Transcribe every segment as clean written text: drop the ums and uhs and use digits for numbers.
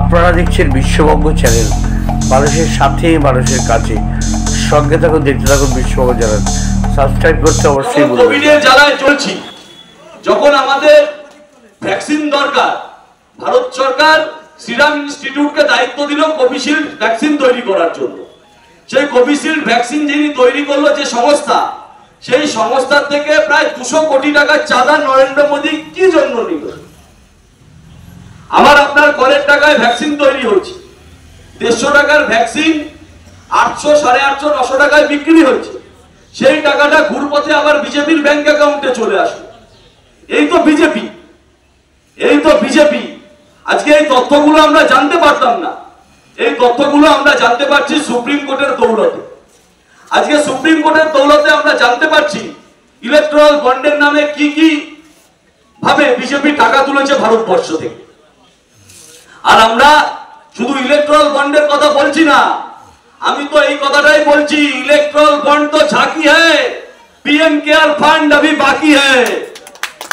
আপনারা দেখছেন বিশ্ববঙ্গ চ্যানেল, মানুষের সাথে মানুষের কাছে। সঙ্গে থাকুন, দেখতে থাকুন বিশ্ববঙ্গ চ্যানেল। সাবস্ক্রাইব করতে অবশ্যই ভুলবেন না। কোভিডের জ্বালায় চলছি, যখন আমাদের ভ্যাকসিন দরকার, ভারত সরকার সিরাম ইনস্টিটিউটকে দায়িত্ব দিল কোভিশিল্ড ভ্যাকসিন তৈরি করার জন্য। সেই কোভিশিল্ড ভ্যাকসিন যিনি তৈরি করলো, যে সংস্থা, সেই সংস্থার থেকে প্রায় 200 কোটি টাকার চাঁদা নরেন্দ্র মোদী কি জন্য নিল? আমার আপনার করের টাকায় ভ্যাকসিন তৈরি হচ্ছে, 150 টাকার ভ্যাকসিন 800, 850, 900 টাকায় বিক্রি হচ্ছে। সেই টাকাটা ঘুরপথে আবার বিজেপির ব্যাংক অ্যাকাউন্টে চলে আসে। এই তো বিজেপি, এই তো বিজেপি। আজকে এই তথ্যগুলো আমরা জানতে পারতাম না, এই তথ্যগুলো আমরা জানতে পারছি সুপ্রিম কোর্টের দৌলতে। আজকে সুপ্রিম কোর্টের দৌলতে আমরা জানতে পারছি ইলেকট্রাল বন্ডের নামে কি কি ভাবে বিজেপি টাকা তুলেছে ভারতবর্ষ থেকে। আর আমরা শুধু ইলেকট্রাল বন্ডের কথা বলছি না, আমি তো এই কথাটাই বলছি, ইলেকট্রাল বন্ড তো ঝাঁকি হ্যায়, पीएम केयर फंड अभी बाकी है।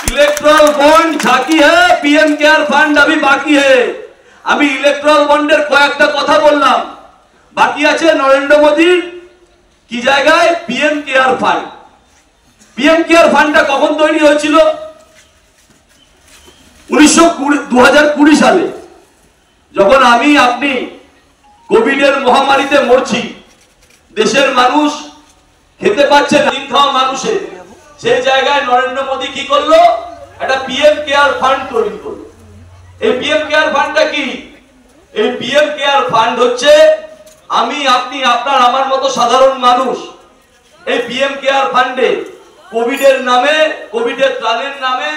इलेक्ट्रल बॉन्ड झाकी है, पीएम केयर फंड अभी बाकी है। अभी इलेक्ट्रल बॉन्डের কয়েকটা কথা বললাম, বাকি আছে নরেন্দ্র মোদীর কি জায়গায় PM care fund. PM care फंडটা কখন তৈরি হয়েছিল? 2020 সালে, যখন আমি আপনি কোভিডের মহামারীতে মরছি, দেশের মানুষ খেতে পাচ্ছে না, দিন খাওয়া মানুষের, সেই জায়গায় নরেন্দ্র মোদী কি করলো? একটা পিএম কেয়ার ফান্ড তৈরি করলো। এই পিএম কেয়ার ফান্ডটা কি? এই পিএম কেয়ার ফান্ড হচ্ছে আমি, আপনি, আপনার, আমার মতো সাধারণ মানুষ এই পিএম কেয়ার ফান্ডে কোভিডের নামে, কোভিডের ত্রাণের নামে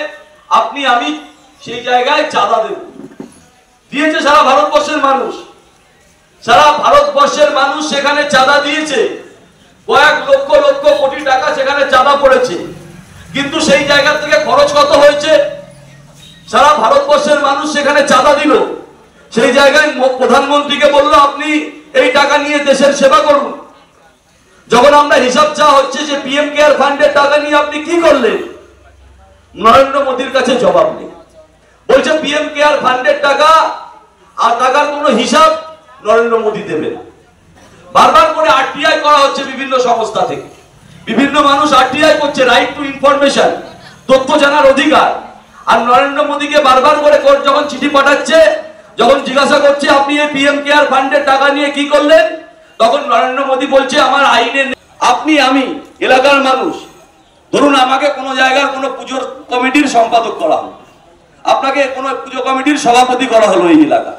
আপনি আমি সেই জায়গায় চাঁদা দেব। দিয়েছে সারা ভারতবর্ষের মানুষ, সারা ভারতবর্ষের মানুষ সেখানে চাঁদা দিয়েছে। কয়েক লক্ষ লক্ষ কোটি টাকা সেখানে চাঁদা পড়েছে। কিন্তু সেই জায়গা থেকে খরচ কত হয়েছে? সারা ভারতবর্ষের মানুষ সেখানে চাঁদা দিল, সেই জায়গায় প্রধানমন্ত্রীকে বলল আপনি এই টাকা নিয়ে দেশের সেবা করুন। যখন আমরা হিসাব চাওয়া হচ্ছে যে পিএম কেয়ার ফান্ডের টাকা নিয়ে আপনি কি করলেন, নরেন্দ্র মোদীর কাছে জবাব নেই। বলছে পিএম কেয়ার ফান্ডের টাকা, আর টাকার কোনো হিসাব নরেন্দ্র মোদী দেবে না। বারবার করে আরটিআই করা হচ্ছে বিভিন্ন সংস্থা থেকে, বিভিন্ন মানুষ আরটিআই করছে, রাইট টু ইনফরমেশন, তথ্য জানার অধিকার। আর নরেন্দ্র মোদীকে বারবার করে কোর্ট যখন চিঠি পাঠাচ্ছে, যখন জিজ্ঞাসা করছে আপনি এই পিএম কেয়ার ফান্ডের টাকা নিয়ে কি করলেন, তখন নরেন্দ্র মোদী বলছে আমার আইনে। আপনি আমি এলাকার মানুষ, ধরুন আমাকে কোনো জায়গার কোনো পুজোর কমিটির সম্পাদক করা হলো, আপনাকে কোনো পুজো কমিটির সভাপতি করা হলো এই এলাকা,